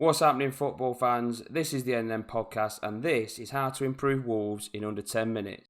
What's happening, football fans? This is the NM podcast, and this is how to improve Wolves in under 10 minutes.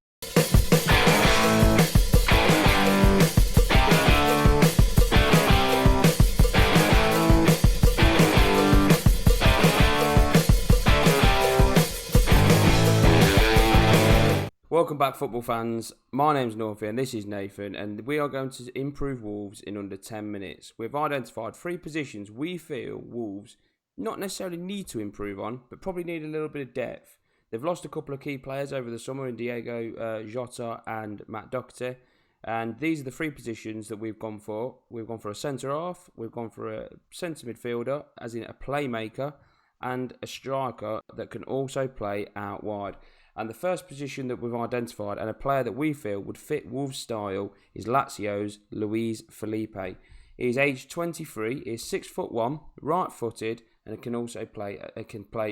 Welcome back, football fans. My name's Northie and this is Nathan, and we are going to improve Wolves in under 10 minutes. We've identified 3 positions we feel Wolves not necessarily need to improve on, but probably need a little bit of depth. They've lost a couple of key players over the summer in Diego Jota and Matt Doherty, and these are the 3 positions that we've gone for. We've gone for a centre-half, we've gone for a centre midfielder, as in a playmaker, and a striker that can also play out wide. And the first position that we've identified, and a player that we feel would fit Wolves' style, is Lazio's Luis Felipe. He's aged 23, he's 6'1", right-footed, and can also play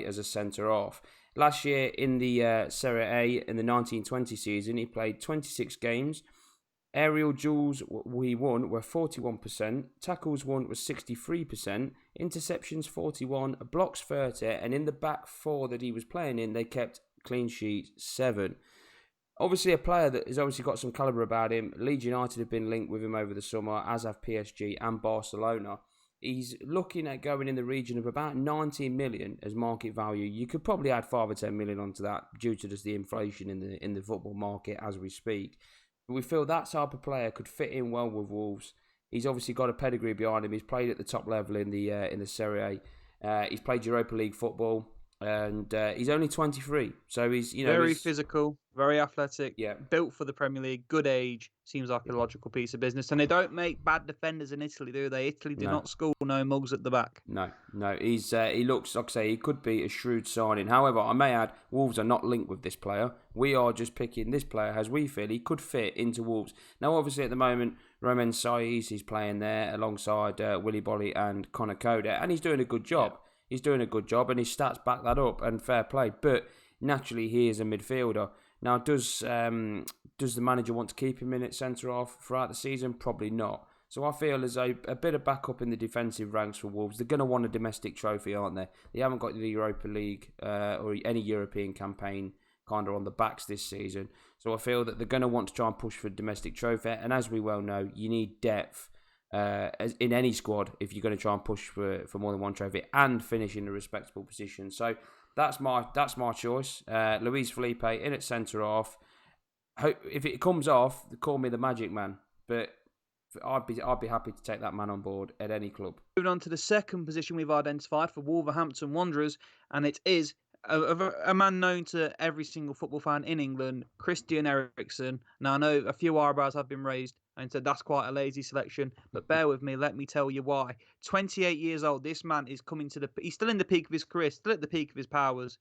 as a centre-half. Last year in the Serie A, in the 1920 season, he played 26 games. Aerial duels we won were 41%, tackles won was 63%, interceptions 41, blocks 30, and in the back 4 that he was playing in, they kept clean sheets 7. Obviously a player that has obviously got some calibre about him. Leeds United have been linked with him over the summer, as have PSG and Barcelona. He's looking at going in the region of about 19 million as market value. You could probably add 5 or 10 million onto that due to just the inflation in the football market as we speak. But we feel that type of player could fit in well with Wolves. He's obviously got a pedigree behind him. He's played at the top level in the Serie A. He's played Europa League football. And he's only 23, so he's very physical, very athletic, yeah, built for the Premier League, good age. Seems like a logical piece of business, and they don't make bad defenders in Italy, do they? Italy do not school no mugs at the back. No, he looks, like I say, he could be a shrewd signing. However, I may add, Wolves are not linked with this player. We are just picking this player as we feel he could fit into Wolves. Now, obviously, at the moment, Romain Saiz is playing there alongside Willy Bolly and Conor Coda, and he's doing a good job. Yeah. He's doing a good job, and his stats back that up, and fair play. But naturally, he is a midfielder. Now, does the manager want to keep him in at centre-half throughout the season? Probably not. So I feel there's a bit of backup in the defensive ranks for Wolves. They're going to want a domestic trophy, aren't they? They haven't got the Europa League or any European campaign kind of on the backs this season. So I feel that they're going to want to try and push for a domestic trophy. And as we well know, you need depth as in any squad if you're going to try and push for more than one trophy and finish in a respectable position. So that's my choice. Luis Felipe in at centre half. If it comes off, call me the magic man, but I'd be happy to take that man on board at any club. Moving on to the second position we've identified for Wolverhampton Wanderers, and it is a man known to every single football fan in England, Christian Eriksen. Now, I know a few eyebrows have been raised and said that's quite a lazy selection, but bear with me, let me tell you why. 28 years old, this man is he's still in the peak of his career, still at the peak of his powers,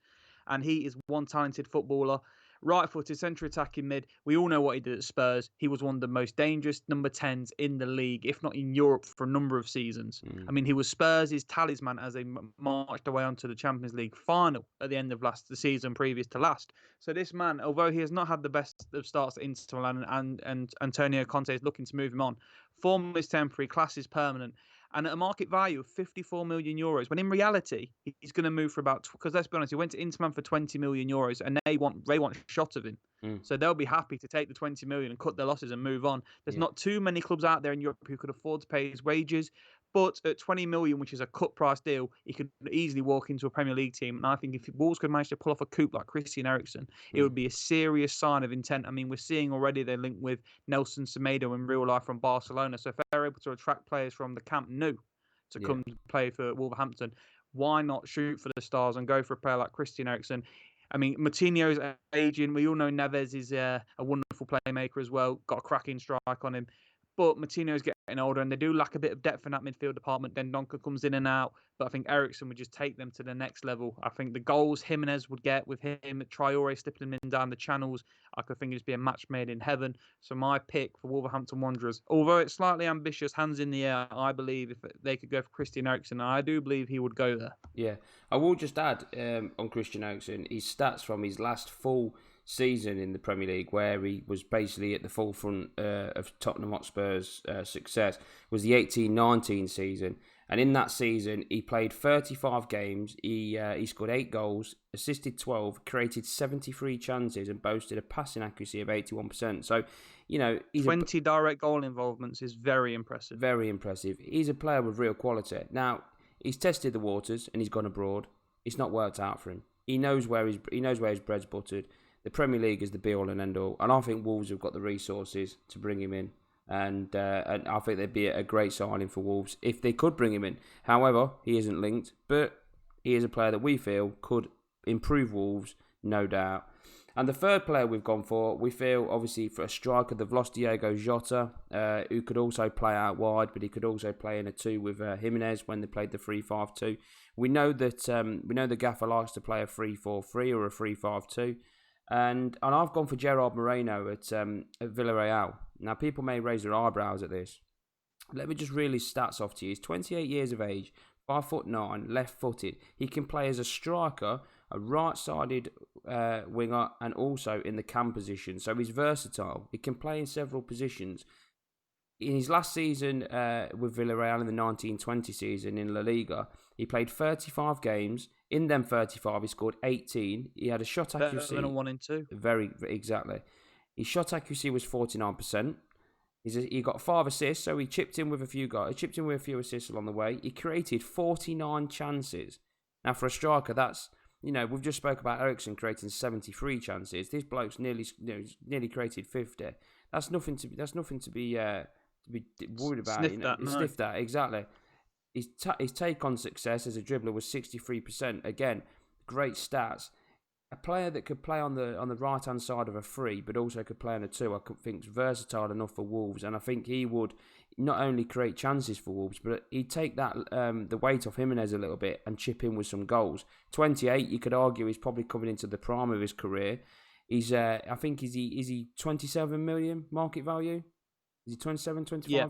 and he is one talented footballer. Right-footed, centre-attacking mid. We all know what he did at Spurs. He was one of the most dangerous number 10s in the league, if not in Europe, for a number of seasons. I mean, he was Spurs' talisman as they marched away onto the Champions League final at the end of the season previous to last. So this man, although he has not had the best of starts at Inter Milan and Antonio Conte is looking to move him on, form is temporary, class is permanent. And at a market value of 54 million euros, when in reality, he's going to move for about, because let's be honest, he went to Inter Milan for 20 million euros and they want shot of him. So they'll be happy to take the 20 million and cut their losses and move on. There's not too many clubs out there in Europe who could afford to pay his wages. But at 20 million, which is a cut price deal, he could easily walk into a Premier League team. And I think if Wolves could manage to pull off a coup like Christian Eriksen, it would be a serious sign of intent. I mean, we're seeing already they're linked with Nelson Semedo in real life from Barcelona. So if they're able to attract players from the Camp Nou to come play for Wolverhampton, why not shoot for the stars and go for a player like Christian Eriksen? I mean, Moutinho's aging. We all know Neves is a wonderful playmaker as well. Got a cracking strike on him. But Moutinho's getting older and they do lack a bit of depth in that midfield department. Dendoncker comes in and out. But I think Eriksen would just take them to the next level. I think the goals Jimenez would get with him, Traore slipping him down the channels, I could think it'd be a match made in heaven. So my pick for Wolverhampton Wanderers, although it's slightly ambitious, hands in the air, I believe if they could go for Christian Eriksen, I do believe he would go there. Yeah, I will just add on Christian Eriksen, his stats from his last full season in the Premier League, where he was basically at the forefront of Tottenham Hotspur's success, was the 18-19 season. And in that season, he played 35 games. He scored 8 goals, assisted 12, created 73 chances, and boasted a passing accuracy of 81%. So, he's 20 direct goal involvements is very impressive. Very impressive. He's a player with real quality. Now, he's tested the waters and he's gone abroad. It's not worked out for him. He knows where his bread's buttered. The Premier League is the be all and end all, and I think Wolves have got the resources to bring him in. And I think they'd be a great signing for Wolves if they could bring him in. However, he isn't linked, but he is a player that we feel could improve Wolves, no doubt. And the third player we've gone for, we feel, obviously, for a striker, they've lost Diogo Jota, who could also play out wide, but he could also play in a 2 with Jimenez when they played the 3-5-2. We know that the gaffer likes to play a 3-4-3 or a 3-5-2. And I've gone for Gerard Moreno at Villarreal. Now, people may raise their eyebrows at this. Let me just reel his stats off to you. He's 28 years of age, 5'9", left-footed. He can play as a striker, a right-sided winger, and also in the cam position. So he's versatile. He can play in several positions. In his last season with Villarreal in the 1920 season in La Liga, he played 35 games. In them 35, he scored 18. He had a shot accuracy. Better than a 1 in 2. Very, exactly. His shot accuracy was 49%. He got 5 assists, so he chipped in with a few guys. He chipped in with a few assists along the way. He created 49 chances. Now, for a striker, that's, we've just spoke about Eriksen creating 73 chances. This bloke's nearly created 50. That's nothing to be worried about. Sniffed at, exactly. His take on success as a dribbler was 63%. Again, great stats. A player that could play on the right hand side of a 3, but also could play on a 2. I think is versatile enough for Wolves, and I think he would not only create chances for Wolves, but he'd take that the weight off Jimenez a little bit and chip in with some goals. 28, you could argue, he's probably coming into the prime of his career. He's I think is he 27 million market value? Is he 27, 25? Yeah,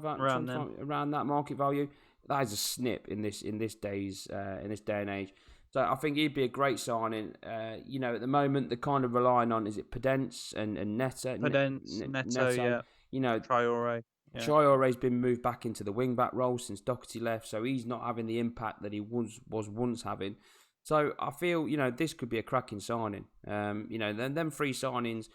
around that market value. That is a snip in this day and age. So I think he'd be a great signing. At the moment, they're kind of relying on, is it Podence and Neto? Neto, yeah. Traore. Yeah. Traore's been moved back into the wing-back role since Doherty left, so he's not having the impact that he was once having. So I feel, this could be a cracking signing. Them 3 signings,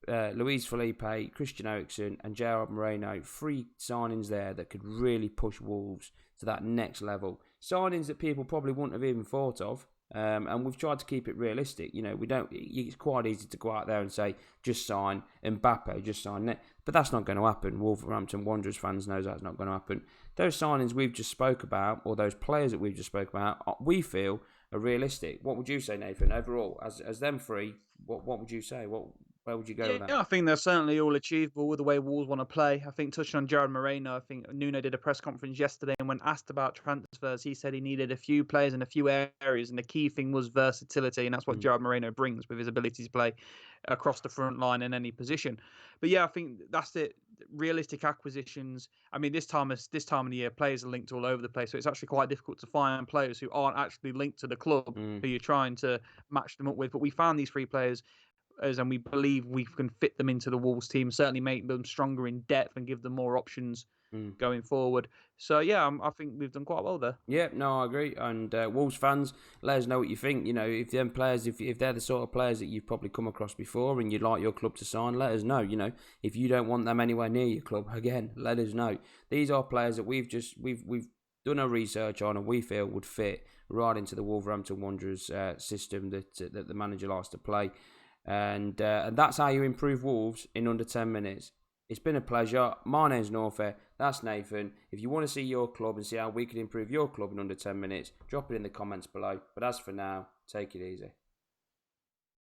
Luis Felipe, Christian Eriksen and Gerard Moreno, 3 signings there that could really push Wolves to that next level. Signings that people probably wouldn't have even thought of, and we've tried to keep it realistic. It's quite easy to go out there and say, just sign Mbappe, just sign Net, but that's not going to happen. Wolverhampton Wanderers fans knows that's not going to happen. Those signings we've just spoke about, or those players that we've just spoke about, we feel are realistic. What would you say, Nathan, overall, as them 3, what would you say? Where would you go with that? Yeah, I think they're certainly all achievable with the way Wolves want to play. I think, touching on Gerard Moreno, I think Nuno did a press conference yesterday, and when asked about transfers, he said he needed a few players in a few areas, and the key thing was versatility, and that's what Gerard Moreno brings with his ability to play across the front line in any position. But yeah, I think that's it. Realistic acquisitions. I mean, this time of the year, players are linked all over the place, so it's actually quite difficult to find players who aren't actually linked to the club who you're trying to match them up with. But we found these 3 players, and we believe we can fit them into the Wolves team, certainly make them stronger in depth and give them more options going forward. So yeah, I think we've done quite well there. Yeah, no, I agree. And Wolves fans, let us know what you think. If them players, if they're the sort of players that you've probably come across before and you'd like your club to sign, let us know. If you don't want them anywhere near your club, again, let us know. These are players that we've done our research on and we feel would fit right into the Wolverhampton Wanderers system that the manager likes to play. And that's how you improve Wolves in under 10 minutes. It's been a pleasure. My name's Norfair. That's Nathan. If you want to see your club and see how we can improve your club in under 10 minutes, drop it in the comments below. But as for now, take it easy.